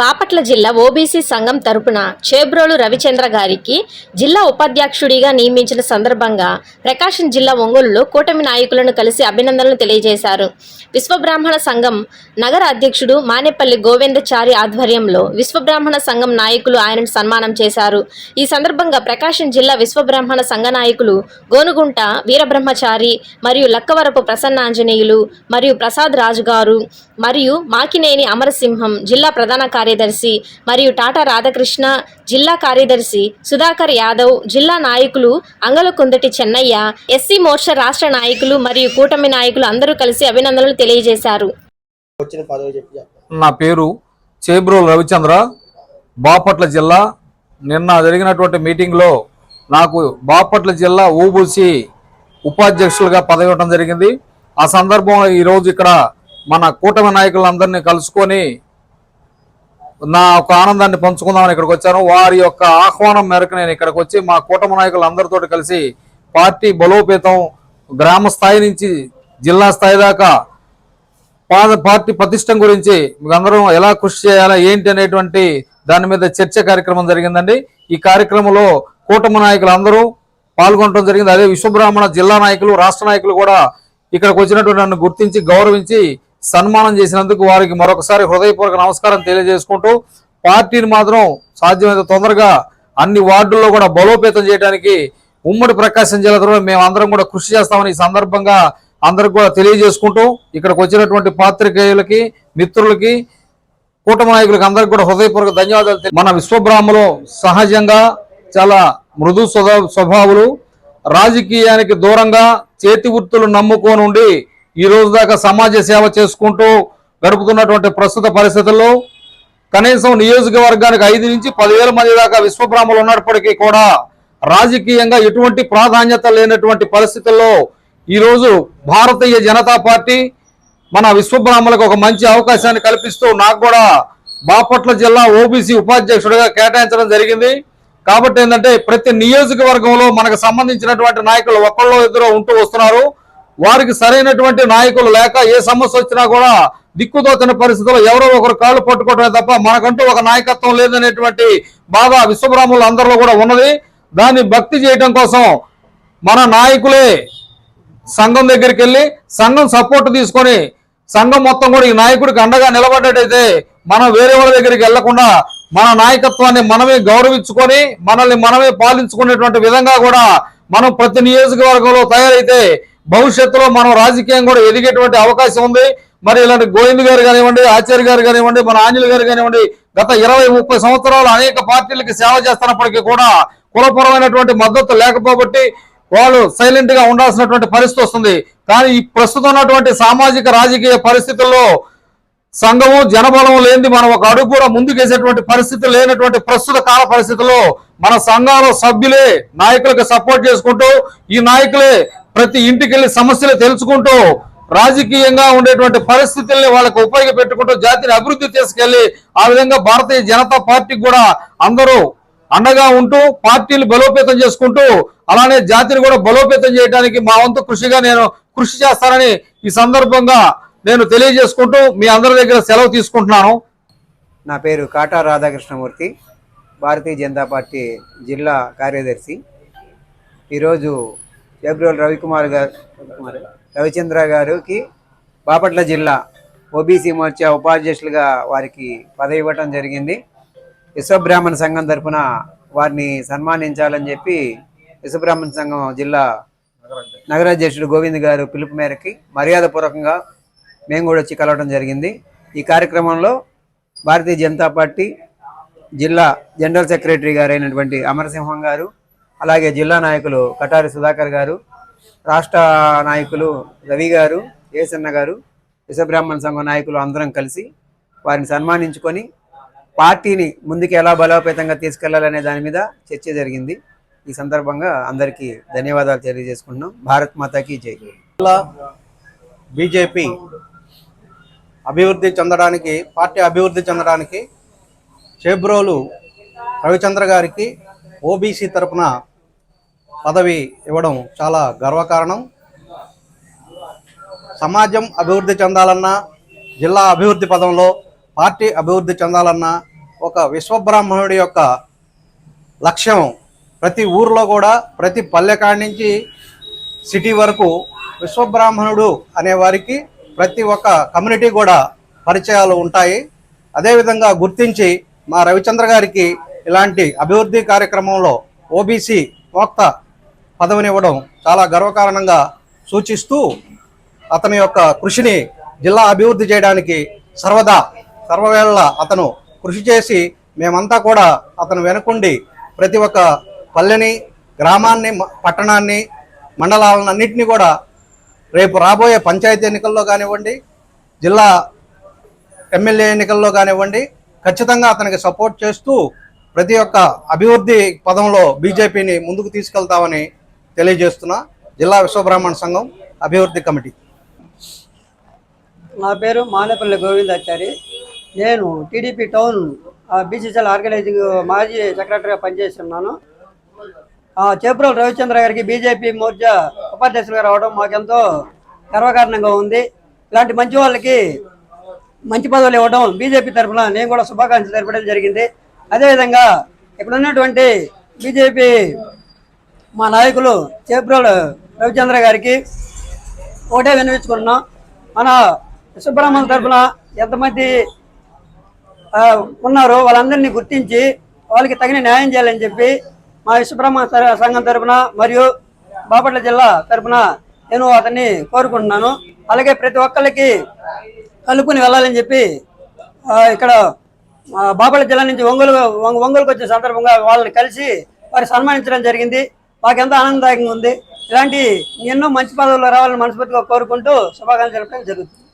బాపట్ల జిల్లా ఓబీసీ సంఘం తరపున చేబ్రోలు రవిచంద్ర గారికి జిల్లా ఉపాధ్యక్షుడిగా నియమించిన సందర్భంగా ప్రకాశం జిల్లా ఒంగోలులో కూటమి నాయకులను కలిసి అభినందనలు తెలియజేశారు. విశ్వబ్రాహ్మణ సంఘం నగర అధ్యక్షుడు మానేపల్లి గోవిందచారి ఆధ్వర్యంలో విశ్వబ్రాహ్మణ సంఘం నాయకులు ఆయనను సన్మానం చేశారు. ఈ సందర్భంగా ప్రకాశం జిల్లా విశ్వబ్రాహ్మణ సంఘ నాయకులు గోనుగుంట వీరబ్రహ్మచారి మరియు లక్కవరపు ప్రసన్నాంజనేయులు మరియు ప్రసాద్ రాజు గారు మరియు మాకినేని అమరసింహం జిల్లా ప్రధాన కార్యదర్శి మరియు టాటా రాధాకృష్ణ జిల్లా కార్యదర్శి సుధాకర్ యాదవ్ జిల్లా నాయకులు అంగలకుందటి చెన్నయ్య ఎస్సీ మోర్చా రాష్ట్ర నాయకులు మరియు కూటమి నాయకులు అందరూ కలిసి అభినందనలు తెలియజేశారు. నా పేరు చేబ్రోలు రవిచంద్ర, బాపట్ల జిల్లా. నిన్న జరిగినటువంటి మీటింగ్లో నాకు బాపట్ల జిల్లా ఓబీసీ ఉపాధ్యక్షులుగా పదవి ఇవ్వడం జరిగింది. ఆ సందర్భంలో ఈరోజు ఇక్కడ మన కూటమి నాయకులందరినీ కలుసుకొని నా ఒక ఆనందాన్ని పంచుకుందామని ఇక్కడికి వచ్చాను. వారి యొక్క ఆహ్వానం మేరకు నేను ఇక్కడికి వచ్చి మా కూటమి నాయకులందరితో కలిసి పార్టీ బలోపేతం గ్రామ స్థాయి నుంచి జిల్లా స్థాయి దాకా పార్టీ ప్రతిష్టం గురించి అందరం ఎలా కృషి చేయాలా ఏంటి అనేటువంటి దాని మీద చర్చ కార్యక్రమం జరిగిందండి. ఈ కార్యక్రమంలో కూటమి నాయకులు అందరూ పాల్గొనడం జరిగింది. అదే విశ్వబ్రాహ్మణ జిల్లా నాయకులు రాష్ట్ర నాయకులు కూడా ఇక్కడికి వచ్చినటువంటి నన్ను గుర్తించి గౌరవించి సన్మానం చేసినందుకు వారికి మరొకసారి హృదయపూర్వక నమస్కారం తెలియజేసుకుంటూ పార్టీని మాత్రం సాధ్యమైనంత తొందరగా అన్ని వార్డుల్లో కూడా బలోపేతం చేయడానికి ఉమ్మడి ప్రకాశం జిల్లాలో మేము అందరం కూడా కృషి చేస్తామని ఈ సందర్భంగా అందరికి కూడా తెలియజేసుకుంటూ ఇక్కడికి వచ్చినటువంటి పాత్రికేయులకి మిత్రులకి కూటమి నాయకులకి అందరికి కూడా హృదయపూర్వక ధన్యవాదాలు. మన విశ్వబ్రాహ్మలో సహజంగా చాలా మృదు స్వభావులు, రాజకీయానికి దూరంగా చేతి వృత్తులు నమ్ముకొని ఉండి ఈ రోజు దాకా సమాజ సేవ చేసుకుంటూ గడుపుతున్నటువంటి ప్రస్తుత పరిస్థితుల్లో కనీసం నియోజకవర్గానికి 5 నుంచి 10,000 మంది దాకా విశ్వబ్రాహ్మణులు ఉన్నప్పటికీ కూడా రాజకీయంగా ఎటువంటి ప్రాధాన్యత లేనటువంటి పరిస్థితుల్లో ఈరోజు భారతీయ జనతా పార్టీ మన విశ్వబ్రాహ్మణులకు ఒక మంచి అవకాశాన్ని కల్పిస్తూ నాకు కూడా బాపట్ల జిల్లా ఓబీసీ ఉపాధ్యక్షుడిగా కేటాయించడం జరిగింది. కాబట్టి ఏంటంటే ప్రతి నియోజకవర్గంలో మనకు సంబంధించినటువంటి నాయకులు ఒకళ్ళో ఇద్దరు ఉంటూ వస్తున్నారు. వారికి సరైనటువంటి నాయకులు లేక ఏ సమస్య వచ్చినా కూడా దిక్కుదోచని పరిస్థితుల్లో ఎవరో ఒకరు కాళ్ళు పట్టుకోవడమే తప్ప మనకంటూ ఒక నాయకత్వం లేదనేటువంటి బాధ విశ్వబ్రాహ్మణులు అందరిలో కూడా ఉన్నది. దాన్ని భక్తి చేయడం కోసం మన నాయకులే సంఘం దగ్గరికి వెళ్ళి సంఘం సపోర్ట్ తీసుకొని సంఘం మొత్తం కూడా ఈ నాయకుడికి అండగా నిలబడ్డట్టయితే మనం వేరే వాళ్ళ దగ్గరికి వెళ్లకుండా మన నాయకత్వాన్ని మనమే గౌరవించుకొని మనల్ని మనమే పాలించుకునేటువంటి విధంగా కూడా మనం ప్రతి నియోజకవర్గంలో తయారైతే భవిష్యత్తులో మనం రాజకీయం కూడా ఎదిగేటువంటి అవకాశం ఉంది. మరి ఇలాంటి గోవింద్ గారు కానివ్వండి, ఆచార్య గారు కానివ్వండి, మన ఆంజలి గారు కానివ్వండి, గత 20-30 సంవత్సరాలు అనేక పార్టీలకి సేవ చేస్తున్నప్పటికీ కూడా కులపరమైనటువంటి మద్దతు లేకపోబట్టి వాళ్ళు సైలెంట్ గా ఉండాల్సినటువంటి పరిస్థితి వస్తుంది. కానీ ఈ ప్రస్తుతం ఉన్నటువంటి సామాజిక రాజకీయ పరిస్థితుల్లో సంఘము జనబలం లేనిది మనం ఒక అడుగు కూడా ముందుకేసేటువంటి పరిస్థితి లేనటువంటి ప్రస్తుత కాల పరిస్థితుల్లో మన సంఘాల సభ్యులే నాయకులకు సపోర్ట్ చేసుకుంటూ ఈ నాయకులే ప్రతి ఇంటికి వెళ్ళి సమస్యలు తెలుసుకుంటూ రాజకీయంగా ఉండేటువంటి పరిస్థితుల్ని వాళ్ళకు ఉపయోగపెట్టుకుంటూ జాతిని అభివృద్ధి తీసుకెళ్లి ఆ విధంగా భారతీయ జనతా పార్టీకి కూడా అందరూ అండగా ఉంటూ పార్టీలు బలోపేతం చేసుకుంటూ అలానే జాతిని కూడా బలోపేతం చేయడానికి మా వంతు కృషిగా నేను కృషి చేస్తానని ఈ సందర్భంగా నేను తెలియజేసుకుంటూ మీ అందరి దగ్గర సెలవు తీసుకుంటున్నాను. నా పేరు కాటా రాధాకృష్ణమూర్తి, భారతీయ జనతా పార్టీ జిల్లా కార్యదర్శి. ఈరోజు చేబ్రోలు రవిచంద్ర గారికి బాపట్ల జిల్లా ఓబీసీ మోర్చా ఉపాధ్యక్షులుగా వారికి పదవి ఇవ్వటం జరిగింది. విశ్వబ్రాహ్మణ సంఘం తరఫున వారిని సన్మానించాలని చెప్పి విశ్వబ్రాహ్మణ సంఘం జిల్లా నగరాధ్యక్షుడు గోవింద్ గారు పిలుపు మేరకి మర్యాదపూర్వకంగా మేము కూడా వచ్చి కలవడం జరిగింది. ఈ కార్యక్రమంలో భారతీయ జనతా పార్టీ జిల్లా జనరల్ సెక్రటరీ గారు అయినటువంటి అమరసింహం గారు, అలాగే జిల్లా నాయకులు కటారి సుధాకర్ గారు, రాష్ట్ర నాయకులు రవి గారు, ఏసన్న గారు, విశ్వబ్రాహ్మణ సంఘం నాయకులు అందరం కలిసి వారిని సన్మానించుకొని పార్టీని ముందుకు ఎలా బలోపేతంగా తీసుకెళ్లాలనే దాని మీద చర్చ జరిగింది. ఈ సందర్భంగా అందరికీ ధన్యవాదాలు తెలియజేసుకుంటున్నాం. భారత్ మాతాకి జై. బీజేపీ అభివృద్ధి చెందడానికి, పార్టీ అభివృద్ధి చెందడానికి చేబ్రోలు రవిచంద్ర గారికి ఓబీసీ తరపున పదవి ఇవ్వడం చాలా గర్వకారణం. సమాజం అభివృద్ధి చెందాలన్నా, జిల్లా అభివృద్ధి పదంలో పార్టీ అభివృద్ధి చెందాలన్నా ఒక విశ్వబ్రాహ్మణుడి యొక్క లక్ష్యం ప్రతి ఊర్లో కూడా ప్రతి పల్లెకాడి నుంచి సిటీ వరకు విశ్వబ్రాహ్మణుడు అనే వారికి ప్రతి ఒక్క కమ్యూనిటీ కూడా పరిచయాలు ఉంటాయి. అదేవిధంగా గుర్తించి మా రవిచంద్ర గారికి ఇలాంటి అభివృద్ధి కార్యక్రమంలో ఓబీసీ మోక్త పదవినివ్వడం చాలా గర్వకారణంగా సూచిస్తూ అతని యొక్క కృషిని జిల్లా అభివృద్ధి చేయడానికి సర్వవేళ అతను కృషి చేసి మేమంతా కూడా అతను వెనుకుండి ప్రతి ఒక్క పల్లెని, గ్రామాన్ని, పట్టణాన్ని, మండలాలన్నింటినీ కూడా రేపు రాబోయే పంచాయతీ ఎన్నికల్లో కానివ్వండి, జిల్లా ఎమ్మెల్యే ఎన్నికల్లో కానివ్వండి ఖచ్చితంగా అతనికి సపోర్ట్ చేస్తూ ప్రతి ఒక్క అభివృద్ధి పదంలో బీజేపీని ముందుకు తీసుకెళ్తామని తెలియజేస్తున్నా. జిల్లా విశ్వబ్రాహ్మణ సంఘం అభివృద్ధి కమిటీ. నా పేరు మానేపల్లి గోవిందాచారి. నేను టీడీపీ టౌన్ బీసీసీఎల్ ఆర్గనైజింగ్ మాజీ సెక్రటరీగా పనిచేస్తున్నాను. చేబ్రోలు రవిచంద్ర గారికి బీజేపీ మోర్చా ఉపాధ్యక్షులుగా రావడం మాకెంతో గర్వకారణంగా ఉంది. ఇలాంటి మంచి వాళ్ళకి మంచి పదవులు ఇవ్వడం బీజేపీ తరఫున నేను కూడా శుభాకాంక్షలు తెలపడం జరిగింది. అదేవిధంగా ఇక్కడ ఉన్నటువంటి బీజేపీ మా నాయకులు చేబ్రోలు రవిచంద్ర గారికి ఒకటే విన్నవించుకున్నాం. మన విశ్వబ్రాహ్మణ తరఫున ఎంతమంది ఉన్నారో వాళ్ళందరినీ గుర్తించి వాళ్ళకి తగిన న్యాయం చేయాలని చెప్పి మా విశ్వబ్రాహ్మణ సంఘం తరఫున మరియు బాపట్ల జిల్లా తరఫున నేను అతన్ని కోరుకుంటున్నాను. అలాగే ప్రతి ఒక్కరికి కలుపుకుని వెళ్ళాలని చెప్పి ఇక్కడ బాపట్ల జిల్లా నుంచి ఒంగోలుకు వచ్చే సందర్భంగా వాళ్ళని కలిసి వారిని సన్మానించడం జరిగింది. మాకెంతో ఆనందదాయకంగా ఉంది. ఇలాంటి ఎన్నో మంచి పదవులు రావాలని మనస్ఫూర్తిగా కోరుకుంటూ శుభాకాంక్షలు జరుగుతుంది.